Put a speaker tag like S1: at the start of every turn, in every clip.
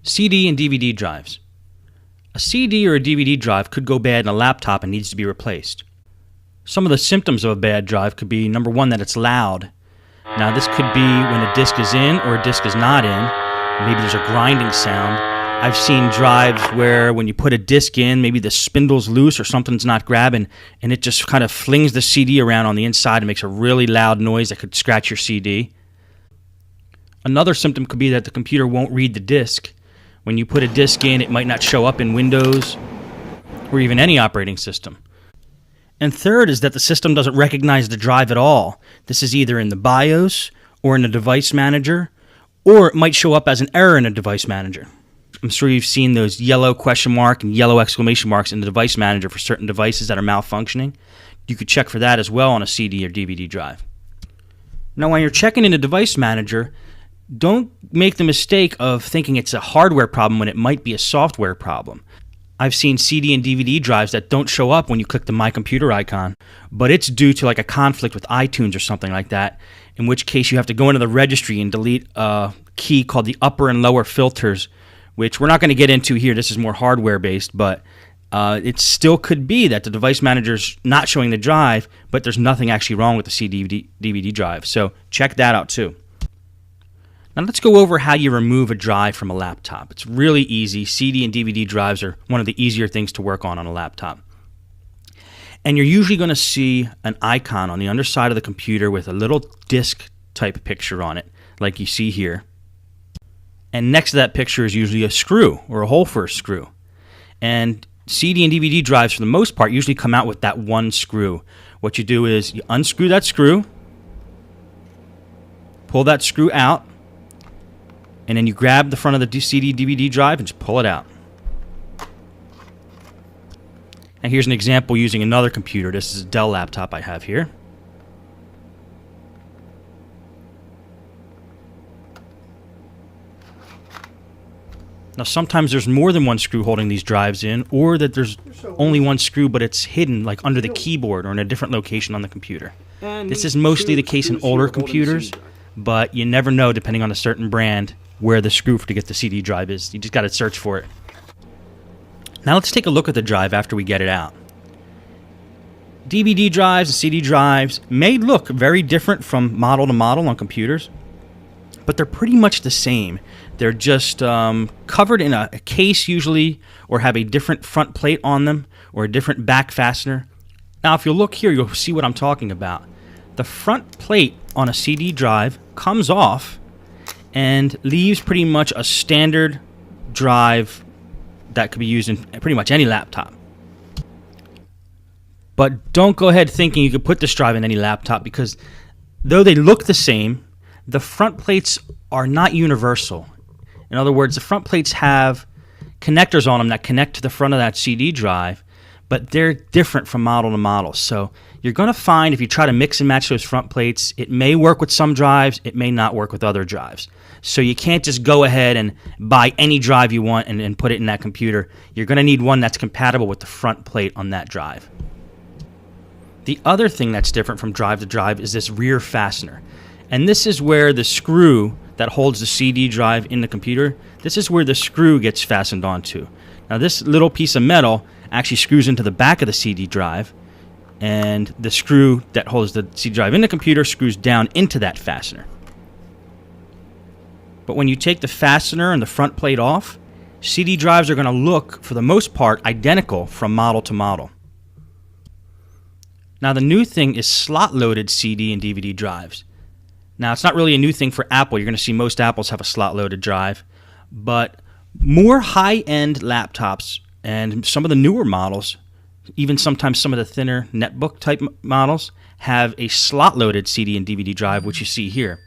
S1: CD and DVD drives. A CD or a DVD drive could go bad in a laptop and needs to be replaced. Some of the symptoms of a bad drive could be, number one, that it's loud. Now this could be when a disc is in or a disc is not in. Maybe there's a grinding sound. I've seen drives where when you put a disc in, maybe the spindle's loose or something's not grabbing, and it just kind of flings the CD around on the inside and makes a really loud noise that could scratch your CD. Another symptom could be that the computer won't read the disc. When you put a disc in, it might not show up in Windows or even any operating system. And third is that the system doesn't recognize the drive at all. This is either in the BIOS or in the device manager, or it might show up as an error in a device manager. I'm sure you've seen those yellow question mark and yellow exclamation marks in the device manager for certain devices that are malfunctioning. You could check for that as well on a CD or DVD drive. Now, when you're checking in the device manager, don't make the mistake of thinking it's a hardware problem when it might be a software problem. I've seen CD and DVD drives that don't show up when you click the My Computer icon, but it's due to like a conflict with iTunes or something like that, in which case you have to go into the registry and delete a key called the upper and lower filters, which we're not going to get into here. This is more hardware-based, but it still could be that the device manager's not showing the drive, but there's nothing actually wrong with the CD DVD drive. So check that out too. Now let's go over how you remove a drive from a laptop. It's really easy. CD and DVD drives are one of the easier things to work on a laptop. And you're usually going to see an icon on the underside of the computer with a little disk type picture on it, like you see here. And next to that picture is usually a screw or a hole for a screw. And CD and DVD drives, for the most part, usually come out with that one screw. What you do is you unscrew that screw, pull that screw out, and then you grab the front of the CD DVD drive and just pull it out. And here's an example using another computer. This is a Dell laptop I have here. Now sometimes there's more than one screw holding these drives in, or that there's only one screw but it's hidden like under the keyboard or in a different location on the computer. This is mostly the case in older computers, but you never know depending on a certain brand where the screw to get the CD drive is. You just got to search for it. Now let's take a look at the drive after we get it out. DVD drives and CD drives may look very different from model to model on computers, but they're pretty much the same. They're just covered in a case usually, or have a different front plate on them, or a different back fastener. Now if you look here, you'll see what I'm talking about. The front plate on a CD drive comes off and leaves pretty much a standard drive that could be used in pretty much any laptop. But don't go ahead thinking you could put this drive in any laptop, because though they look the same, the front plates are not universal. In other words, the front plates have connectors on them that connect to the front of that CD drive, but they're different from model to model. So you're going to find if you try to mix and match those front plates, it may work with some drives, it may not work with other drives. So you can't just go ahead and buy any drive you want and put it in that computer. You're going to need one that's compatible with the front plate on that drive. The other thing that's different from drive to drive is this rear fastener. And this is where the screw that holds the CD drive in the computer, this is where the screw gets fastened onto. Now this little piece of metal actually screws into the back of the CD drive, and the screw that holds the CD drive in the computer screws down into that fastener. But when you take the fastener and the front plate off, CD drives are going to look, for the most part, identical from model to model. Now the new thing is slot-loaded CD and DVD drives. Now it's not really a new thing for Apple. You're going to see most Apples have a slot-loaded drive. But more high-end laptops and some of the newer models, even sometimes some of the thinner netbook type models, have a slot-loaded CD and DVD drive, which you see here.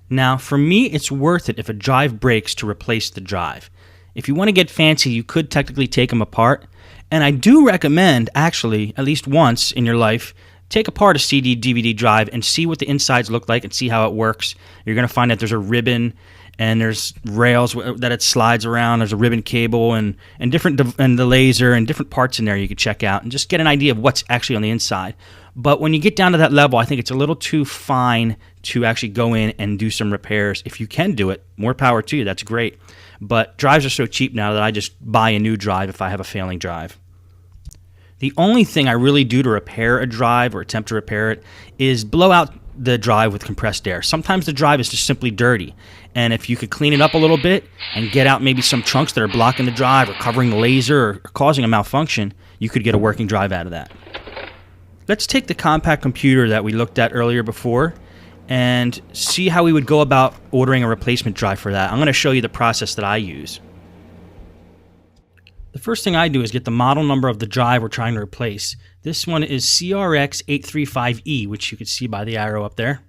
S1: Now, for me, it's worth it if a drive breaks to replace the drive. If you want to get fancy, you could technically take them apart. And I do recommend, actually, at least once in your life, take apart a CD, DVD drive and see what the insides look like and see how it works. You're going to find that there's a ribbon and there's rails that it slides around. There's a ribbon cable and the laser and different parts in there you can check out and just get an idea of what's actually on the inside. But when you get down to that level, I think it's a little too fine to actually go in and do some repairs. If you can do it, more power to you. That's great. But drives are so cheap now that I just buy a new drive if I have a failing drive. The only thing I really do to repair a drive or attempt to repair it is blow out the drive with compressed air. Sometimes the drive is just simply dirty. And if you could clean it up a little bit and get out maybe some chunks that are blocking the drive or covering the laser or causing a malfunction, you could get a working drive out of that. Let's take the compact computer that we looked at earlier before and see how we would go about ordering a replacement drive for that. I'm going to show you the process that I use. The first thing I do is get the model number of the drive we're trying to replace. This one is CRX835E, which you can see by the arrow up there.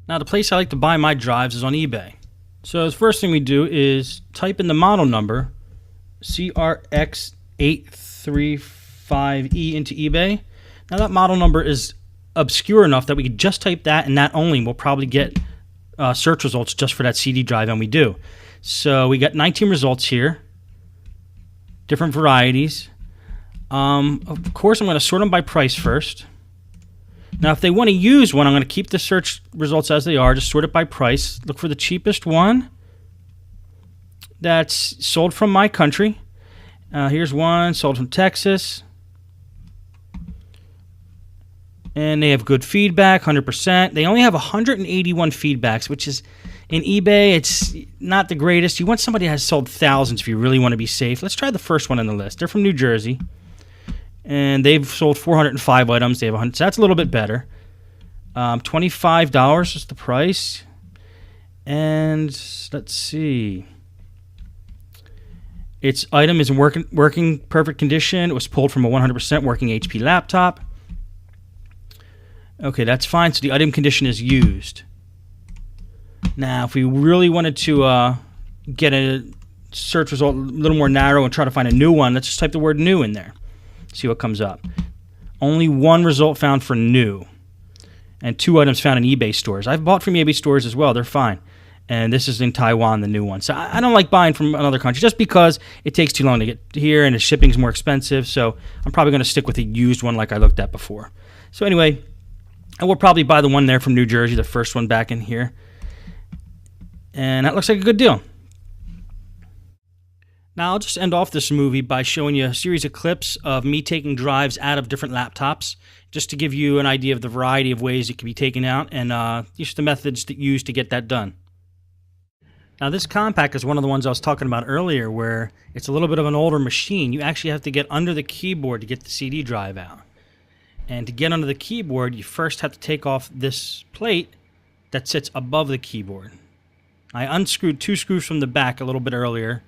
S1: Now, the place I like to buy my drives is on eBay. So the first thing we do is type in the model number, CRX835E, into eBay. Now, that model number is obscure enough that we could just type that and that only. We'll probably get search results just for that CD drive, and we do. So we got 19 results here, different varieties. Of course, I'm going to sort them by price first. Now, if they want to use one, I'm going to keep the search results as they are, just sort it by price. Look for the cheapest one that's sold from my country. Here's one sold from Texas. And they have good feedback, 100%. They only have 181 feedbacks, which is, in eBay, it's not the greatest. You want somebody that has sold thousands if you really want to be safe. Let's try the first one on the list. They're from New Jersey. And they've sold 405 items. They have 100, so that's a little bit better. $25 is the price. And let's see. Its item is in working perfect condition. It was pulled from a 100% working HP laptop. Okay, that's fine. So the item condition is used. Now, if we really wanted to get a search result a little more narrow and try to find a new one, let's just type the word new in there. See what comes up. Only one result found for new. And 2 items found in eBay stores. I've bought from eBay stores as well. They're fine. And this is in Taiwan, the new one. So I don't like buying from another country just because it takes too long to get here and the shipping's more expensive. So I'm probably going to stick with a used one like I looked at before. So anyway, I will probably buy the one there from New Jersey, the first one back in here. And that looks like a good deal. Now, I'll just end off this movie by showing you a series of clips of me taking drives out of different laptops, just to give you an idea of the variety of ways it can be taken out and just the methods that you use to get that done. Now, this compact is one of the ones I was talking about earlier, where it's a little bit of an older machine. You actually have to get under the keyboard to get the CD drive out. And to get under the keyboard, you first have to take off this plate that sits above the keyboard. I unscrewed 2 screws from the back a little bit earlier,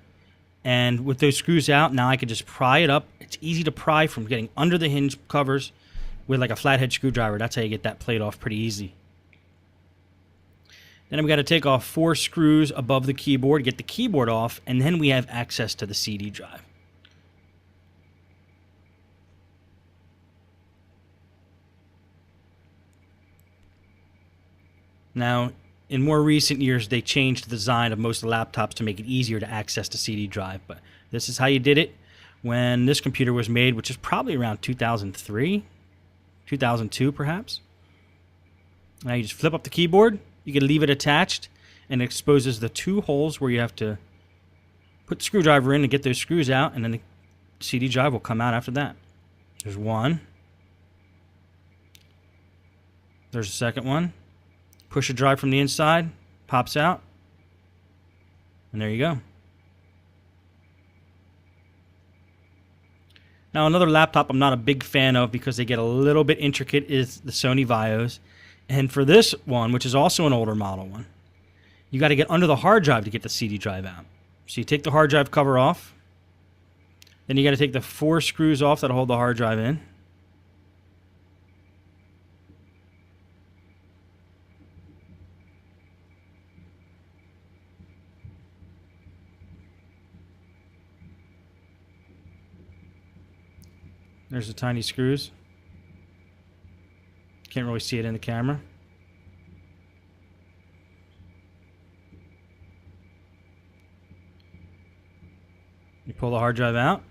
S1: and with those screws out, now I can just pry it up. It's easy to pry from getting under the hinge covers with like a flathead screwdriver. That's how you get that plate off pretty easy. Then I've got to take off 4 screws above the keyboard, get the keyboard off, and then we have access to the CD drive. Now, in more recent years, they changed the design of most of the laptops to make it easier to access the CD drive, but this is how you did it when this computer was made, which is probably around 2003, 2002 perhaps. Now you just flip up the keyboard, you can leave it attached, and it exposes the 2 holes where you have to put the screwdriver in to get those screws out, and then the CD drive will come out after that. There's one. There's a second one. Push a drive from the inside, pops out, and there you go. Now, another laptop I'm not a big fan of because they get a little bit intricate is the Sony Vios. And for this one, which is also an older model one, you got to get under the hard drive to get the CD drive out. So you take the hard drive cover off, then you got to take the 4 screws off that hold the hard drive in. There's the tiny screws. Can't really see it in the camera. You pull the hard drive out.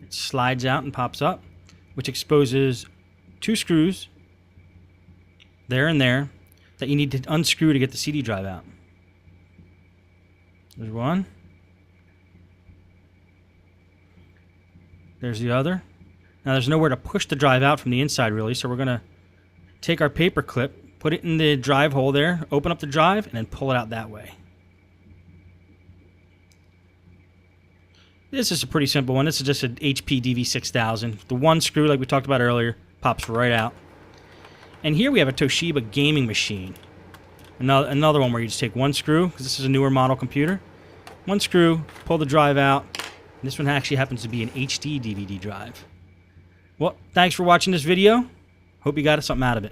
S1: It slides out and pops up. which exposes 2 screws, there and there, that you need to unscrew to get the CD drive out. There's one. There's the other. Now there's nowhere to push the drive out from the inside really, so we're going to take our paper clip, put it in the drive hole there, open up the drive, and then pull it out that way. This is a pretty simple one. This is just an HP DV6000. The one screw, like we talked about earlier, pops right out. And here we have a Toshiba gaming machine. Another one where you just take one screw, because this is a newer model computer. One screw, pull the drive out. And this one actually happens to be an HD DVD drive. Well, thanks for watching this video. Hope you got something out of it.